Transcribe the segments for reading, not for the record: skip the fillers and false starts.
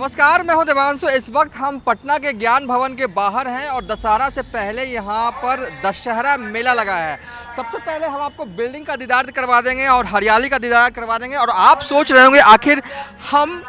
नमस्कार, मैं हूं देवांशु। इस वक्त हम पटना के ज्ञान भवन के बाहर हैं और दशहरा से पहले यहां पर दशहरा मेला लगा है। सबसे पहले हम आपको बिल्डिंग का दीदार करवा देंगे और हरियाली का दीदार करवा देंगे। और आप सोच रहे होंगे आखिर हम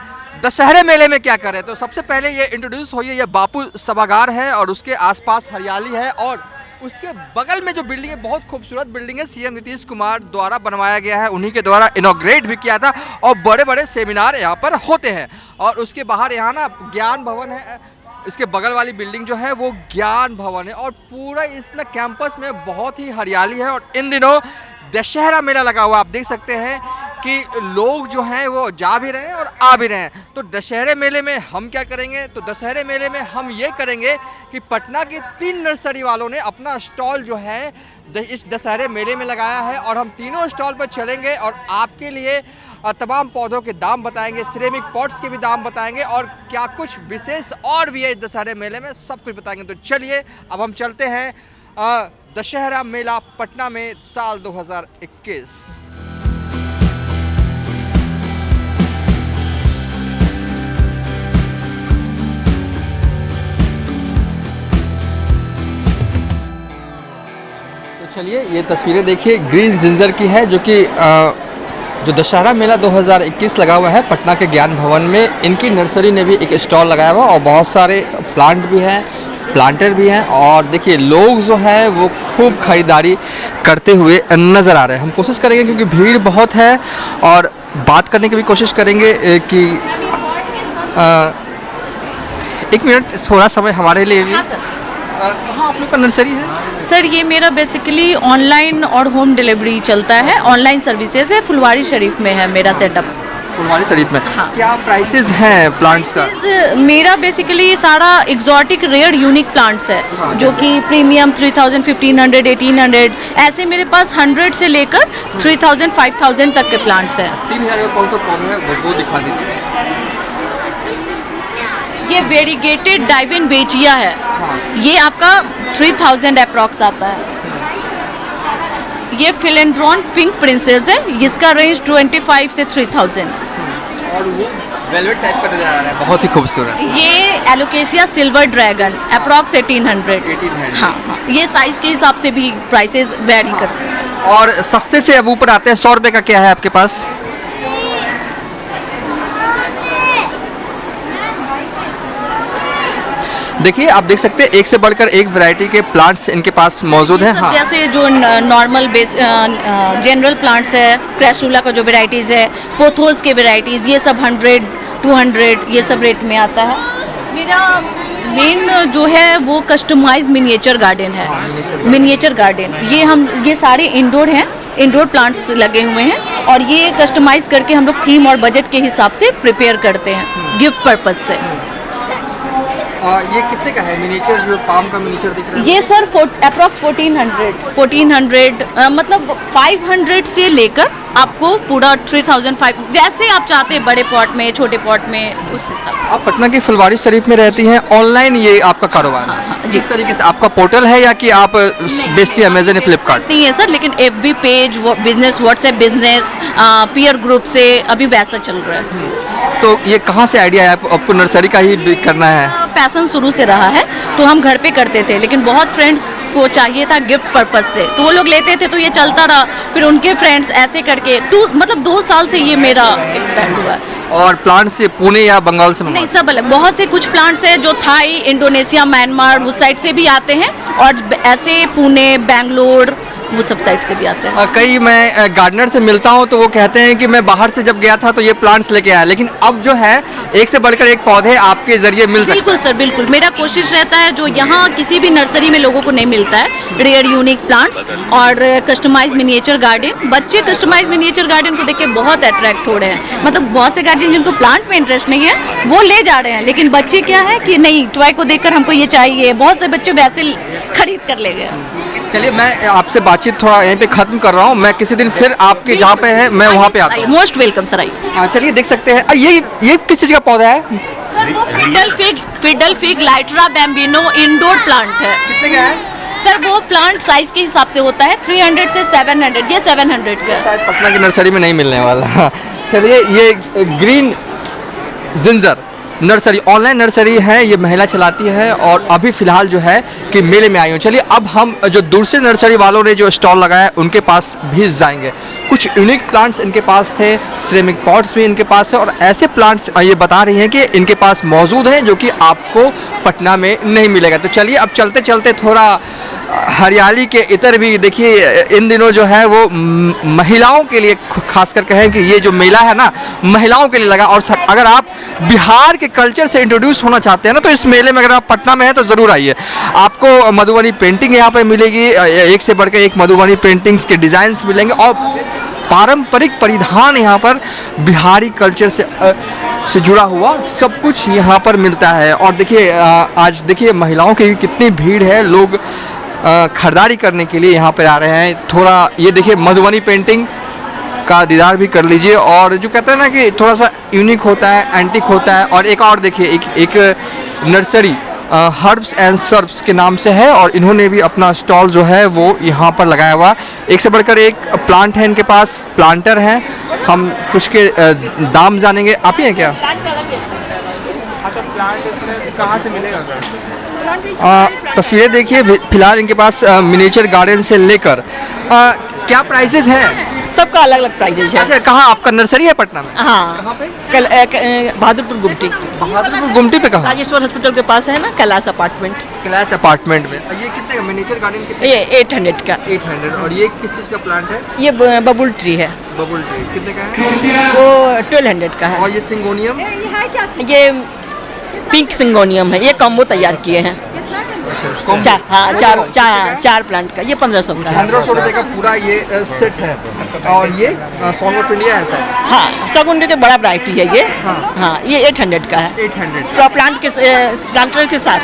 दशहरे मेले में क्या करें, तो सबसे पहले ये इंट्रोड्यूस होइए, ये बापू सभागार है और उसके आसपास हरियाली है और उसके बगल में जो बिल्डिंग है बहुत खूबसूरत बिल्डिंग है, सीएम नीतीश कुमार द्वारा बनवाया गया है, उन्हीं के द्वारा इनॉग्रेट भी किया था और बड़े बड़े सेमिनार यहाँ पर होते हैं। और उसके बाहर यहाँ ना ज्ञान भवन है, इसके बगल वाली बिल्डिंग जो है वो ज्ञान भवन है और पूरा इस ना कैंपस में बहुत ही हरियाली है। और इन दिनों दशहरा मेला लगा हुआ, आप देख सकते हैं कि लोग जो हैं वो जा भी रहे हैं और आ भी रहे हैं। तो दशहरे मेले में हम क्या करेंगे, तो दशहरे मेले में हम ये करेंगे कि पटना के 3 नर्सरी वालों ने अपना स्टॉल जो है इस दशहरे मेले में लगाया है और हम तीनों स्टॉल पर चलेंगे और आपके लिए तमाम पौधों के दाम बताएंगे, सिरेमिक पॉट्स के भी दाम बताएंगे और क्या कुछ विशेष और भी है इस दशहरे मेले में, सब कुछ बताएंगे। तो चलिए अब हम चलते हैं दशहरा मेला पटना में साल 2021। तो चलिए ये तस्वीरें देखिए, ग्रीन जिंजर की है जो कि जो दशहरा मेला 2021 लगा हुआ है पटना के ज्ञान भवन में, इनकी नर्सरी ने भी एक स्टॉल लगाया हुआ और बहुत सारे प्लांट भी हैं, प्लांटर भी हैं। और देखिए लोग जो है वो खूब खरीदारी करते हुए नज़र आ रहे हैं। हम कोशिश करेंगे क्योंकि भीड़ बहुत है और बात करने की भी कोशिश करेंगे कि एक मिनट थोड़ा समय हमारे लिए भी। हाँ सर। कहाँ आप लोग का नर्सरी है? सर ये मेरा बेसिकली ऑनलाइन और होम डिलीवरी चलता है, ऑनलाइन सर्विसेज है, फुलवारी शरीफ में है मेरा सेटअप। फुलवारी शरीफ में? हाँ। क्या प्राइसेस हैं प्लांट्स का? मेरा बेसिकली सारा एग्जॉटिक रेयर यूनिक प्लांट्स है, हाँ, जो कि प्रीमियम 3000, 1500, 1800 ऐसे मेरे पास 100 से लेकर 3000, 5000 तक के प्लांट्स हैं। 3000 का कौन सा पौधा है वो दिखा दीजिए। ये वेरीगेटेड डाइविन बेचिया है, हाँ। ये आपका 3000 अप्रॉक्स आता है। ये फिलेंड्रॉन पिंक प्रिंसेस है, जिसका रेंज 25 से 3000। और वो वेलवेट टाइप का नजर आ रहा है, बहुत ही खूबसूरत। ये एलोकेसिया सिल्वर ड्रैगन अप्रॉक्स 1800। हाँ हाँ, ये साइज के हिसाब से भी प्राइसेस वेरी करते हैं। और सस्ते से अब ऊपर आते हैं, 100 रुपये का क्या है आपके पास? देखिए आप देख सकते हैं एक से बढ़कर एक वैरायटी के प्लांट्स इनके पास मौजूद हैं। हाँ। जैसे जो नॉर्मल बेस जनरल प्लांट्स है, क्रैसूला का जो वेराइटीज़ है, पोथोस के वेराइटीज़, ये सब 100, 200 ये सब रेट में आता है। मेरा मेन जो है वो कस्टमाइज मिनिएचर गार्डन है। मिनिएचर गार्डन ये सारे इंडोर हैं, इंडोर प्लांट्स लगे हुए हैं और ये कस्टमाइज करके हम लोग थीम और बजट के हिसाब से प्रिपेयर करते हैं गिफ्ट पर्पज से। ये कितने का है मिनिएचर, जो पाम का मिनिएचर दिख रहा है? ये सर अप्रॉक्स 1400 मतलब 500 से लेकर आपको पूरा 3005 जैसे आप चाहते हैं, बड़े पॉट में, छोटे पॉट में, उस हिसाब से। आप पटना की फुलवारी शरीफ में रहती हैं, ऑनलाइन ये आपका कारोबार है? हाँ, जी। किस तरीके से आपका पोर्टल है या कि आप बेचती हैं अमेजन या फ्लिपकार्ट? नहीं है सर, लेकिन FB page, business, WhatsApp business, peer group से अभी वैसा चल रहा है। तो ये कहाँ से आइडिया है आपको नर्सरी का ही करना है? पैशन शुरू से रहा है, तो हम घर पे करते थे, लेकिन बहुत फ्रेंड्स को चाहिए था गिफ्ट पर्पस से, तो वो लोग लेते थे, तो ये चलता रहा। फिर उनके फ्रेंड्स ऐसे करके 2 साल से ये मेरा एक्सपेंड हुआ है। और प्लांट से पुणे या बंगाल से? नहीं, सब अलग। बहुत से कुछ प्लांट्स हैं जो थाई, इंडोनेशिया, म्यांमार उस साइड से भी आते हैं और ऐसे पुणे, बेंगलोर वो सब साइड से भी आते हैं। कई मैं गार्डनर से मिलता हूं तो वो कहते हैं कि मैं बाहर से जब गया था तो ये प्लांट्स लेके आया, लेकिन अब जो है एक से बढ़कर एक पौधे आपके जरिए मिल सकते हैं। बिल्कुल सर, बिल्कुल। मेरा कोशिश रहता है जो यहाँ किसी भी नर्सरी में लोगों को नहीं मिलता है, रेयर यूनिक प्लांट्स और कस्टमाइज मिनिएचर गार्डन। बच्चे कस्टमाइज मिनिएचर गार्डन को देख के बहुत अट्रैक्ट हो रहे हैं। मतलब बहुत से गार्जियन जिनको प्लांट में इंटरेस्ट नहीं है वो ले जा रहे हैं, लेकिन बच्चे क्या है कि नहीं, टॉय को देखकर हमको ये चाहिए, बहुत से बच्चे वैसे खरीद कर ले गए। चलिए मैं आपसे बातचीत थोड़ा यहीं पे खत्म कर रहा हूँ, मैं किसी दिन फिर आपके जहाँ पे है मैं वहाँ पे आता हूँ। मोस्ट वेलकम सर, आइए। हाँ चलिए देख सकते हैं। ये किस चीज़ का पौधा है? सर वो fiddle fig लाइट्रा Bambino indoor plant है। कितने का है? सर वो प्लांट साइज के हिसाब से होता है, 300 से 700, ये 700 का है। शायद पटना की नर्सरी में नहीं मिलने वाला। चलिए ये green ginger nursery, online nursery है, ये महिला चलाती है और अभी फ़िलहाल जो है कि मेले में आई हूँ। चलिए अब हम जो दूसरे नर्सरी वालों ने जो स्टॉल लगाया उनके पास भी जाएंगे। कुछ यूनिक प्लांट्स इनके पास थे, सिरेमिक पॉट्स भी इनके पास थे और ऐसे प्लांट्स ये बता रही हैं कि इनके पास मौजूद हैं जो कि आपको पटना में नहीं मिलेगा। तो चलिए अब चलते चलते थोड़ा हरियाली के इतर भी देखिए, इन दिनों जो है वो महिलाओं के लिए खास कर कहें कि ये जो मेला है ना महिलाओं के लिए लगा। और अगर आप बिहार के कल्चर से इंट्रोड्यूस होना चाहते हैं ना तो इस मेले में अगर आप पटना में हैं तो ज़रूर आइए। आपको मधुबनी पेंटिंग यहाँ पर मिलेगी, एक से बढ़कर एक मधुबनी पेंटिंग्स के डिज़ाइंस मिलेंगे और पारंपरिक परिधान यहाँ पर बिहारी कल्चर से जुड़ा हुआ सब कुछ यहाँ पर मिलता है। और देखिए आज देखिए महिलाओं की कितनी भीड़ है, लोग खरीदारी करने के लिए यहाँ पर आ रहे हैं। थोड़ा ये देखिए मधुबनी पेंटिंग का दीदार भी कर लीजिए और जो कहते हैं ना कि थोड़ा सा यूनिक होता है, एंटिक होता है। और एक और देखिए एक नर्सरी हर्ब्स एंड सर्ब्स के नाम से है और इन्होंने भी अपना स्टॉल जो है वो यहाँ पर लगाया हुआ। एक से बढ़कर एक प्लांट है इनके पास, प्लांटर हैं। हम कुछ के दाम जानेंगे। आप ही हैं क्या? प्लांट इसमें कहाँ से मिलेगा? तस्वीरें देखिए फिलहाल इनके पास मिनिएचर गार्डन से लेकर क्या प्राइसेस हैं? सबका अलग अलग प्राइजेज है। अच्छा, कहाँ आपका नर्सरी है पटना में? हाँ, कहाँ पे? बहादुरपुर गुमटी, बहादुरपुर गुमटी पे कहाँ? राजेश्वर हॉस्पिटल के पास है ना, कैलाश अपार्टमेंट। क्लास अपार्टमेंट में। ये कितने का मिनिएचर गार्डन कितने? ये 800 का। 800। और ये किस चीज़ का प्लांट है? ये बबुल ट्री है, बबुल ट्री कितने का है? वो 1200 का है। और ये सिंगोनियम? ये पिंक सिंगोनियम है, ये कॉम्बो तैयार किए हैं। चार प्लांट का, ये 1500 का है। 1500 रुपये का पूरा ये सेट है। और ये सॉन्ग ऑफ इंडिया है सर? हाँ, सगुंडे के बड़ा वैरायटी है ये। हाँ, ये 800 का है। 800 प्लांटर के साथ।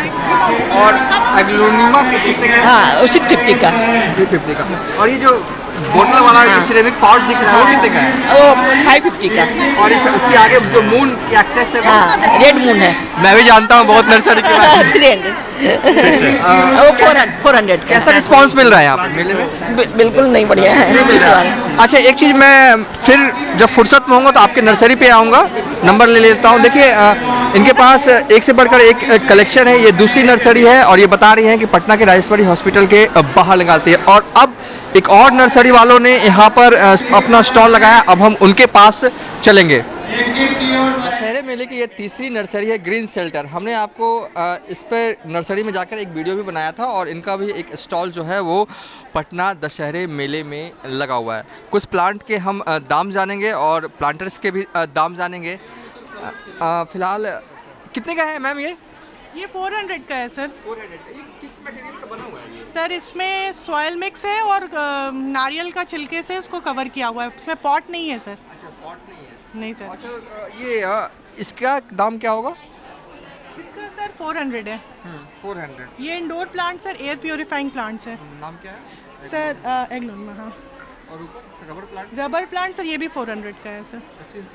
और एग्लोनिमा के कितने का है? हाँ, 650 का। 350 का। और ये जो बोतल वाला जो सिरेमिक पॉट दिख रहा है वो कितने का है? वो 550 का। और उसके आगे जो मून कैक्टस है? हाँ, रेड मून है। मैं भी जानता हूँ बहुत नर्सरी के बारे में। 300। वो 400 का। कैसा रिस्पांस मिल रहा है यहाँ पे मेले में? बिल्कुल नहीं बढ़िया है इस बार। अच्छा, एक चीज़ मैं फिर जब फुर्सत में होऊंगा तो आपके नर्सरी पे आऊँगा, नंबर ले लेता हूँ। देखिए इनके पास एक से बढ़कर एक कलेक्शन है। ये दूसरी नर्सरी है और ये बता रही हैं कि पटना के राजेश्वरी हॉस्पिटल के बाहर लगाती है। और अब एक और नर्सरी वालों ने यहाँ पर अपना स्टॉल लगाया, अब हम उनके पास चलेंगे। दशहरे मेले की ये तीसरी नर्सरी है, ग्रीन शेल्टर। हमने आपको इस पर नर्सरी में जाकर एक वीडियो भी बनाया था और इनका भी एक स्टॉल जो है वो पटना दशहरे मेले में लगा हुआ है। कुछ प्लांट के हम दाम जानेंगे और प्लांटर्स के भी दाम जानेंगे। फिलहाल कितने का है मैम ये? ये 400 का है सर। 400। ये किस मटेरियल का बना हुआ है ये? सर इसमें सॉयल मिक्स है और नारियल का छिलके से उसको कवर किया हुआ है। इसमें पॉट नहीं है सर। अच्छा, पॉट नहीं है? नहीं सर। अच्छा, ये इसका दाम क्या होगा? इसका सर 400 है। 400। ये indoor plant sir, air purifying plants है नाम क्या है? Sir, aglaonema. हाँ। और ऊपर rubber plant? Rubber plant sir ये भी 400 का है सर।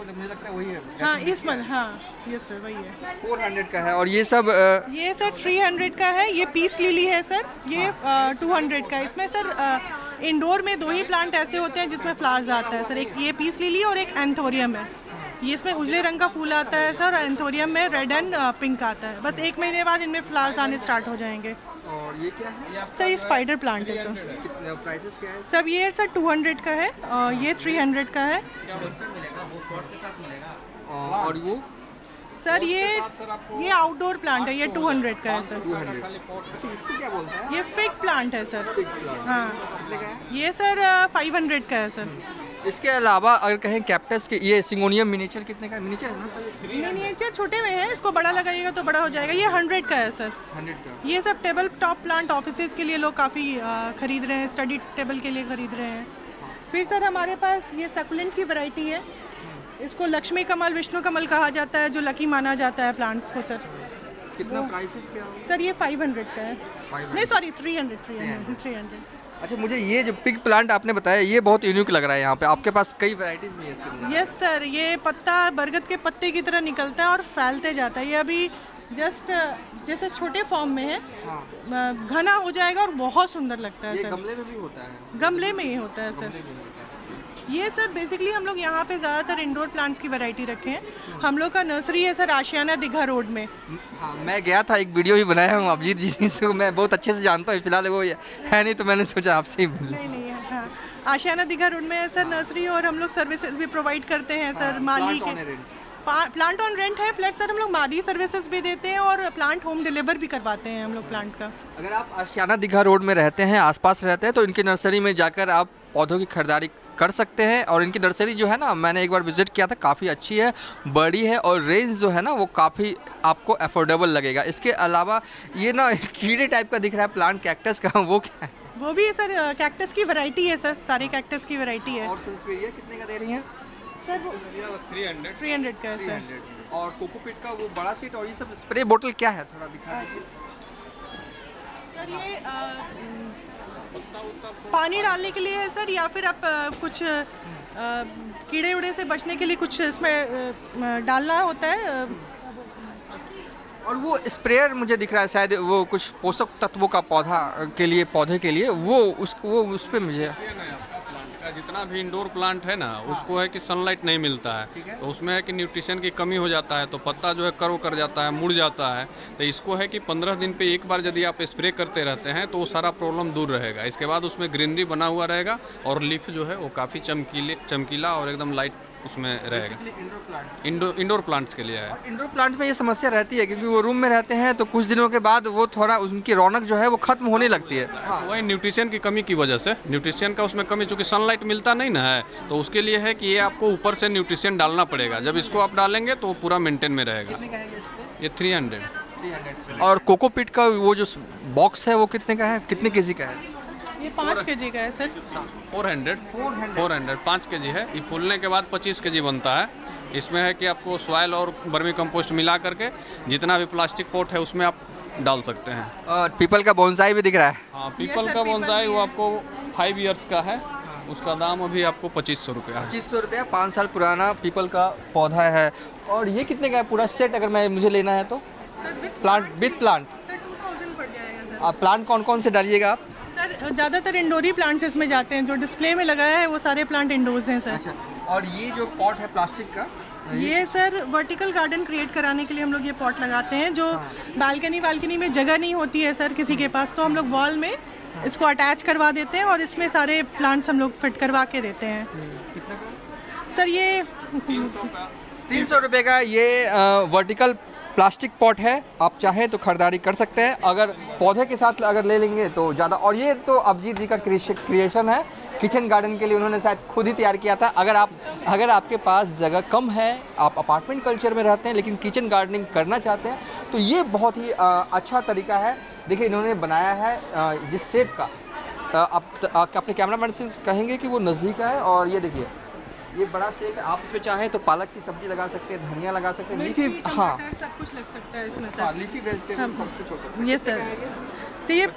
मुझे लगता है वही है। हाँ, इस मन, हाँ यस सर वही है। 400 का है। और ये सब ये सर 300 का है। ये पीस लिली है सर, ये 200 का है। इसमें सर इंडोर में 2 ही प्लांट ऐसे होते हैं जिसमें फ्लावर्स आता है सर, एक ये पीस लिली और एक एंथोरियम है। ये इसमें उजले रंग का फूल आता है सर और एंथोरियम में रेड एंड पिंक आता है। बस 1 महीने बाद इनमें फ्लावर्स आने स्टार्ट हो जाएंगे। और ये क्या है? सर ये स्पाइडर प्लांट है सर। कितने प्राइसेस क्या है? सब ये सर 200 का है और ये 300 का है। और वो सर ये आउटडोर प्लांट है, ये 200 का है सर। 200। अच्छा, इसको क्या बोलते हैं? ये फिग प्लांट है सर। हाँ, कितने का है? ये सर 500 का है सर। इसके अलावा अगर कहें कैप्टस के, ये सिंगोनियम मिनिएचर कितने का है? मिनिएचर है ना सर? मिनिएचर छोटे में है, इसको बड़ा लगाइएगा तो बड़ा हो जाएगा। ये 100 का है सर। 100 का। ये सब टेबल टॉप प्लांट ऑफिसेज के लिए लोग काफ़ी खरीद रहे हैं, स्टडी टेबल के लिए खरीद रहे हैं। फिर सर हमारे पास ये सकुलेंट की वैरायटी है। इसको लक्ष्मी कमल, विष्णु कमल कहा जाता है, जो लकी माना जाता है प्लांट्स को सर। कितना प्राइसेस क्या होगा? सर ये 500 का है। 500। नहीं सॉरी 300। अच्छा, मुझे ये जो पिग प्लांट आपने बताया ये बहुत यूनिक लग रहा है। यहाँ पे आपके पास कई वैरायटीज भी है इसके अंदर। यस सर, ये पत्ता बरगद के पत्ते की तरह निकलता है और फैलते जाता है। ये अभी जस्ट जैसे छोटे फॉर्म में है, घना हो जाएगा और बहुत सुंदर लगता है ये सर। गमले में भी होता है? गमले में ही होता है सर। गमले में होता है। ये सर बेसिकली हम लोग यहाँ पे ज़्यादातर इंडोर प्लांट्स की वैरायटी रखे हैं। हम लोग का नर्सरी है सर आशियाना दीघा रोड में। हाँ, मैं गया था, एक वीडियो भी बनाया हूँ अभिजीत जी से, मैं बहुत अच्छे से जानता हूँ, फिलहाल वो है नहीं तो मैंने सोचा आपसे ही बोलूं। नहीं हाँ, आशियाना दीघा रोड में है सर नर्सरी, और हम लोग सर्विसेज भी प्रोवाइड करते हैं सर। माली के प्लांट ऑन रेंट है, प्लस सर हम लोग माली सर्विसेज भी देते हैं और प्लांट होम डिलीवर भी करवाते हैं हम लोग प्लांट का। अगर आप आशियाना दीघा रोड में रहते हैं, आसपास रहते हैं, तो इनकी नर्सरी में जाकर आप पौधों की खरीदारी कर सकते हैं। और इनकी नर्सरी जो है ना, मैंने एक बार विजिट किया था, काफ़ी अच्छी है, बड़ी है, और रेंज जो है ना वो काफ़ी आपको अफोर्डेबल लगेगा। इसके अलावा ये ना कीड़े टाइप का दिख रहा है प्लांट, कैक्टस का, वो क्या है? वो भी है सर कैक्टस की वैरायटी है सर, सारे कैक्टस की वैरायटी है। और सनस्पेरिया कितने का दे रही हैं? सर 300 का है सर। 300। और कोकोपीट का वो बड़ा सीट और ये सब स्प्रे बोतल क्या है, थोड़ा दिखा दीजिए। सर ये पानी डालने के लिए है सर, या फिर आप कुछ कीड़े उड़े से बचने के लिए कुछ इसमें डालना होता है। और वो स्प्रेयर मुझे दिख रहा है, शायद वो कुछ पोषक तत्वों का पौधे के लिए वो उस पे मुझे जितना भी इंडोर प्लांट है ना, उसको है कि सनलाइट नहीं मिलता है, तो उसमें है कि न्यूट्रिशन की कमी हो जाता है, तो पत्ता जो है कर्व कर जाता है, मुड़ जाता है। तो इसको है कि 15 दिन पे एक बार यदि आप स्प्रे करते रहते हैं तो वो सारा प्रॉब्लम दूर रहेगा। इसके बाद उसमें ग्रीनरी बना हुआ रहेगा और लीफ जो है वो काफ़ी चमकीला और एकदम लाइट उसमें रहेगा। इंडोर प्लांट्स के लिए है। इंडोर प्लांट में ये समस्या रहती है क्योंकि वो रूम में रहते हैं, तो कुछ दिनों के बाद वो थोड़ा उनकी रौनक जो है वो खत्म होने लगती है। वही न्यूट्रिशन की कमी की वजह से, न्यूट्रिशन का उसमें कमी, चूँकि सनलाइट मिलता नहीं ना है, तो उसके लिए है कि ये आपको ऊपर से न्यूट्रिशन डालना पड़ेगा। जब इसको आप डालेंगे तो वो पूरा मेंटेन में रहेगा। ये 300। और कोकोपीट का वो जो बॉक्स है वो कितने का है, कितने केजी का है? ये 5 kg का है सर। 400 5 kg है। ये फूलने के बाद 25 kg बनता है। इसमें है कि आपको सॉइल और वर्मी कंपोस्ट मिला करके जितना भी प्लास्टिक पॉट है उसमें आप डाल सकते हैं। और पीपल का बोनसाई भी दिख रहा है। हाँ, पीपल का बोनसाई वो आपको 5 इयर्स का है, उसका दाम अभी आपको 2500 रुपया है। 2500 रुपया, 5 साल पुराना पीपल का पौधा है। और ये कितने का है पूरा सेट, अगर मुझे लेना है तो? Plant with plant. सर 2000 पड़ जाएगा सर। आप प्लांट कौन कौन से डालिएगा आप? सर ज़्यादातर इंडोर ही प्लांट्स इसमें जाते हैं, जो डिस्प्ले में लगाया है वो सारे प्लांट इंडोर्स हैं सर। अच्छा, और ये जो पॉट है प्लास्टिक का, ये सर वर्टिकल गार्डन क्रिएट कराने के लिए हम लोग ये पॉट लगाते हैं, जो बालकनी में जगह नहीं होती है सर किसी के पास, तो हम लोग वॉल में इसको अटैच करवा देते हैं और इसमें सारे प्लांट्स हम लोग फिट करवा के देते हैं। कितना का? सर ये 300 रुपये का ये वर्टिकल प्लास्टिक पॉट है। आप चाहें तो खरीदारी कर सकते हैं, अगर पौधे के साथ अगर ले लेंगे तो ज़्यादा। और ये तो अभिजीत जी का क्रिएशन है, किचन गार्डन के लिए उन्होंने शायद खुद ही तैयार किया था। अगर आपके पास जगह कम है, आप अपार्टमेंट कल्चर में रहते हैं लेकिन किचन गार्डनिंग करना चाहते हैं, तो ये बहुत ही अच्छा तरीका है। देखिए इन्होंने बनाया है जिस शेप का, आप अपने कैमरामैन से कहेंगे कि वो नज़दीक है। और ये देखिए ये बड़ा शेप है, आप इसमें चाहें तो पालक की सब्जी लगा सकते हैं, धनिया लगा सकते हैं, लीफी, हाँ सब कुछ लग सकता है इसमें हाँ, सर। लीफी वेजिटेबल सब कुछ हो सकता है। ये सर ये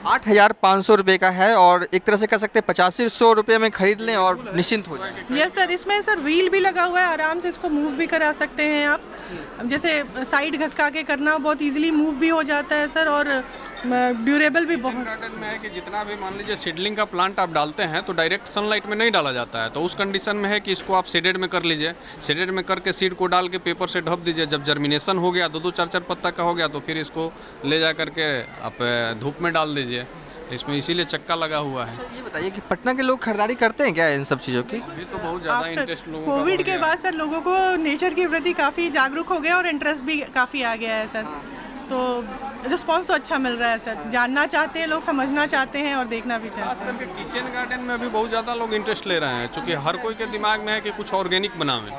8,500 रुपये का है, और एक तरह से कह सकते हैं 8500 रुपये में खरीद लें और निश्चिंत हो जाए। यस सर, इसमें सर व्हील भी लगा हुआ है, आराम से इसको मूव भी करा सकते हैं आप। जैसे साइड घसका के करना, बहुत इजीली मूव भी हो जाता है सर, और ड्यूरेबल भी बहुत। गार्डन में है कि जितना भी मान लीजिए सीडलिंग का प्लांट आप डालते हैं तो डायरेक्ट सनलाइट में नहीं डाला जाता है, तो उस कंडीशन में है कि इसको आप शेडेड में कर लीजिए। शेडेड में करके सीड को डाल के पेपर से ढक दीजिए। जब जर्मिनेशन हो गया, 2-2 4-4 पत्ता का हो गया, तो फिर इसको ले जा करके आप धूप में डाल दीजिए। इसमें इसीलिए चक्का लगा हुआ है। ये बताइए कि पटना के लोग खरीदारी करते हैं क्या इन सब चीज़ों की? अभी तो बहुत ज़्यादा इंटरेस्ट लोगों का हो कोविड के गया। बाद सर लोगों को नेचर के प्रति काफ़ी जागरूक हो गया और इंटरेस्ट भी काफ़ी आ गया है सर। तो रिस्पॉन्स तो अच्छा मिल रहा है सर, जानना चाहते हैं लोग, समझना चाहते हैं और देखना भी चाहते खास करके किचन गार्डन में अभी बहुत ज़्यादा लोग इंटरेस्ट ले रहे हैं, क्योंकि हर कोई के दिमाग में है कि कुछ ऑर्गेनिक बनावें,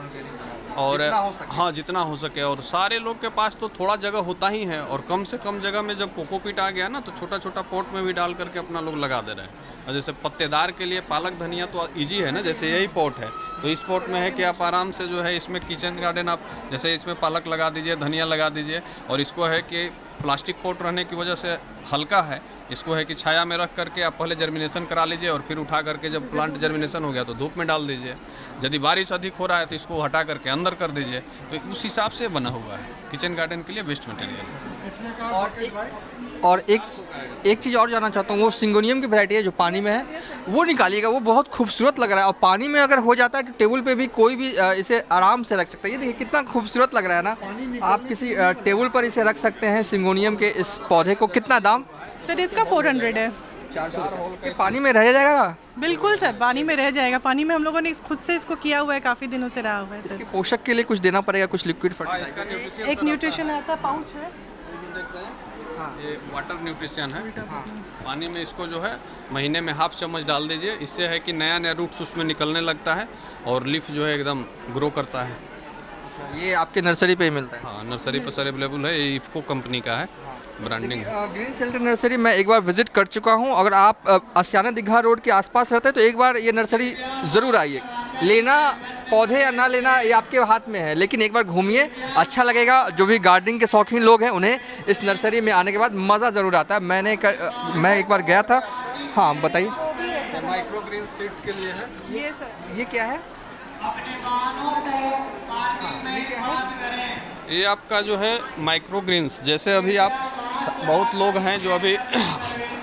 और हाँ जितना हो सके। और सारे लोग के पास तो थोड़ा जगह होता ही है, और कम से कम जगह में जब कोकोपीट आ गया ना, तो छोटा छोटा पॉट में भी डाल करके अपना लोग लगा दे रहे हैं। और जैसे पत्तेदार के लिए पालक धनिया तो इजी है ना, जैसे यही पॉट है, तो इस पॉट में है कि आप आराम से जो है इसमें किचन गार्डन आप जैसे इसमें पालक लगा दीजिए, धनिया लगा दीजिए। और इसको है कि प्लास्टिक पॉट रहने की वजह से हल्का है, इसको है कि छाया में रख करके आप पहले जर्मिनेशन करा लीजिए और फिर उठा करके जब प्लांट जर्मिनेशन हो गया तो धूप में डाल दीजिए। यदि बारिश अधिक हो रहा है तो इसको हटा करके अंदर कर दीजिए। तो उस हिसाब से बना हुआ है, किचन गार्डन के लिए बेस्ट मटेरियल। और एक चीज़ और जानना चाहता हूँ, वो सिंगोनियम की वैरायटी है जो पानी में है, वो निकालिएगा, वो बहुत खूबसूरत लग रहा है। और पानी में अगर हो जाता है तो टेबल पे भी कोई भी इसे आराम से रख सकता है। ये देखिए कितना खूबसूरत लग रहा है ना। आप किसी टेबल पर इसे रख सकते हैं सिंगोनियम के इस पौधे को। कितना दाम? सर इसका 400 है। 400। पानी में रह जाएगा? बिल्कुल सर, पानी में रह जाएगा। पानी में हम लोगों ने खुद से इसको किया हुआ है, काफ़ी दिनों से रहा हुआ है सर। इसके पोषक के लिए कुछ देना पड़ेगा, कुछ लिक्विड फर्टिलाइजर? एक न्यूट्रिशन आता है, पाउच है। ये वाटर न्यूट्रिशन है। पानी में इसको जो है महीने में हाफ चम्मच डाल दीजिए। इससे है कि नया नया रूट्स उसमें निकलने लगता है और लीफ जो है एकदम ग्रो करता है। ये आपके नर्सरी पे ही मिलता है? हाँ, नर्सरी पर सर अवेलेबल है। ये इफ्को कंपनी का है, ब्रांडिंग है। ग्रीन शेल्टर नर्सरी मैं एक बार विजिट कर चुका हूँ। अगर आप आसियाना दीघा रोड के आसपास रहते हैं तो एक बार ये नर्सरी ज़रूर आइए। लेना पौधे या ना लेना ये आपके हाथ में है, लेकिन एक बार घूमिए, अच्छा लगेगा। जो भी गार्डनिंग के शौकीन लोग हैं उन्हें इस नर्सरी में आने के बाद मज़ा ज़रूर आता है। मैं एक बार गया था। हाँ बताइए। माइक्रो ग्रीन सीड्स के लिए है ये सर। ये क्या है? ये आपका जो है माइक्रो ग्रीन्स। जैसे अभी आप बहुत लोग हैं जो अभी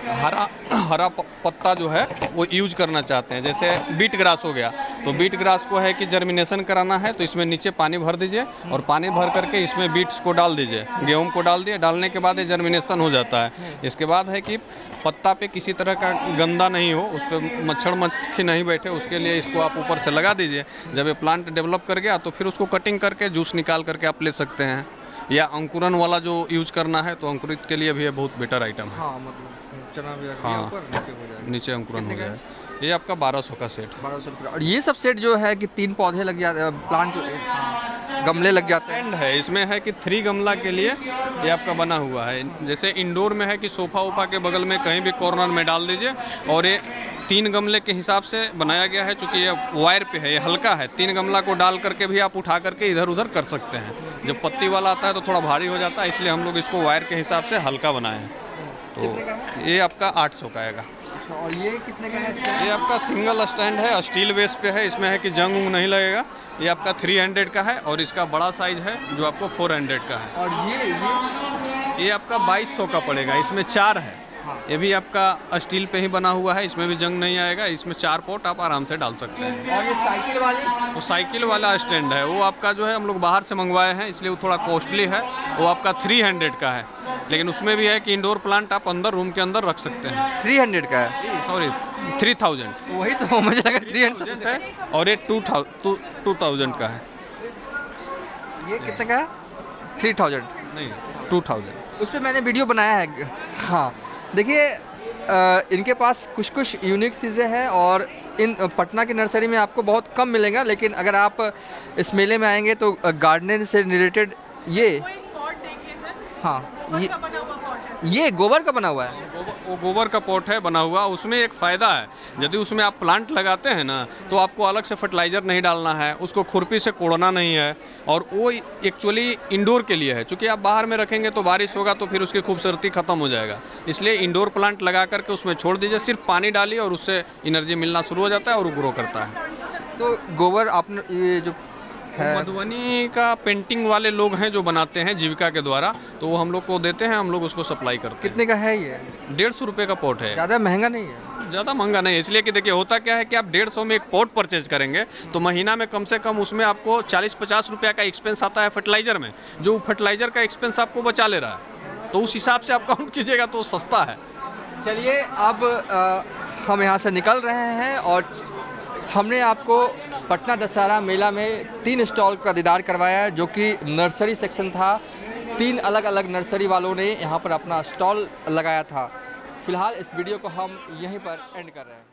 हरा पत्ता जो है वो यूज करना चाहते हैं। जैसे बीट ग्रास हो गया, तो बीट ग्रास को है कि जर्मिनेशन कराना है तो इसमें नीचे पानी भर दीजिए और पानी भर करके इसमें बीट्स को डाल दीजिए, गेहूं को डाल दिए। डालने के बाद ये जर्मिनेशन हो जाता है। इसके बाद है कि पत्ता पे किसी तरह का गंदा नहीं हो, उस पर मच्छर मक्खी नहीं बैठे, उसके लिए इसको आप ऊपर से लगा दीजिए। जब ये प्लांट डेवलप कर गया तो फिर उसको कटिंग करके जूस निकाल करके आप ले सकते हैं। या अंकुरन वाला जो यूज करना है तो अंकुरित के लिए भी ये बहुत बेटर आइटम है। हाँ, मतलब चना भी हाँ, ऊपर नीचे हो जाएगा। नीचे अंकुरन हो जाए। ये आपका 1200 का सेट। 1200 रुपये। और ये सब सेट जो है कि 3 पौधे लग जाते, प्लांट जो गमले लग जाते हैं। एंड है इसमें है कि 3 गमला के लिए ये आपका बना हुआ है। जैसे इंडोर में है कि सोफा उपा के बगल में कहीं भी कॉर्नर में डाल दीजिए। और ये 3 गमले के हिसाब से बनाया गया है, चूँकि ये वायर पे है, ये हल्का है। 3 गमला को डाल करके भी आप उठा करके इधर उधर कर सकते हैं। जब पत्ती वाला आता है तो थोड़ा भारी हो जाता है, इसलिए हम लोग इसको वायर के हिसाब से हल्का बनाए हैं। तो ये आपका 800 का आएगा। और ये कितने का है? ये आपका सिंगल स्टैंड है, स्टील बेस पे है। इसमें है कि जंग उंग नहीं लगेगा। ये आपका 300 का है और इसका बड़ा साइज है जो आपको 400 का है। और ये आपका 2200 का पड़ेगा। इसमें 4 है। ये भी आपका स्टील पे ही बना हुआ है, इसमें भी जंग नहीं आएगा। इसमें 4 पॉट आप आराम से डाल सकते हैं। और ये साइकिल वाली? वो साइकिल वाला स्टैंड है, वो आपका जो है हम लोग बाहर से मंगवाए हैं, इसलिए वो थोड़ा कॉस्टली है। वो आपका 300 का है, लेकिन उसमें भी है कि इंडोर प्लांट आप अंदर रूम के अंदर रख सकते हैं। 300 का है? सॉरी 3000। वही तो मुझे लगा 300 है। और ये 2000 का है। ये कितने का है? 3000 नहीं, 2000। उस पर मैंने वीडियो बनाया है। हाँ देखिए, इनके पास कुछ कुछ यूनिक चीज़ें हैं और इन पटना की नर्सरी में आपको बहुत कम मिलेगा। लेकिन अगर आप इस मेले में आएंगे तो गार्डनिंग से रिलेटेड ये पॉट देखिए सर। हाँ, ये गोबर का बना हुआ पॉट है। ये गोबर का बना हुआ है। वो गोबर का पॉट है बना हुआ। उसमें एक फ़ायदा है, यदि उसमें आप प्लांट लगाते हैं ना तो आपको अलग से फर्टिलाइज़र नहीं डालना है, उसको खुरपी से कोड़ना नहीं है। और वो एक्चुअली इंडोर के लिए है, क्योंकि आप बाहर में रखेंगे तो बारिश होगा तो फिर उसकी खूबसूरती ख़त्म हो जाएगा। इसलिए इंडोर प्लांट लगा करके उसमें छोड़ दीजिए, सिर्फ पानी डालिए और उससे एनर्जी मिलना शुरू हो जाता है और वो ग्रो करता है। तो गोबर आपने ये जो है मधुबनी का पेंटिंग वाले लोग हैं जो बनाते हैं जीविका के द्वारा, तो वो हम लोग को देते हैं, हम लोग उसको सप्लाई करते हैं। कितने का है ये? 150 रुपये का पॉट है। ज़्यादा महंगा नहीं है? ज़्यादा महंगा नहीं है, इसलिए कि देखिए होता क्या है कि आप 150 में एक पॉट परचेज करेंगे तो महीना में कम से कम उसमें आपको 40-50 रुपये का एक्सपेंस आता है फर्टिलाइज़र में, जो फर्टिलाइज़र का एक्सपेंस आपको बचा ले रहा है। तो उस हिसाब से आप काउंट कीजिएगा तो सस्ता है। चलिए अब हम यहाँ से निकल रहे हैं और हमने आपको पटना दशहरा मेला में 3 स्टॉल का दीदार करवाया है, जो कि नर्सरी सेक्शन था। 3 अलग अलग नर्सरी वालों ने यहाँ पर अपना स्टॉल लगाया था। फिलहाल इस वीडियो को हम यहीं पर एंड कर रहे हैं।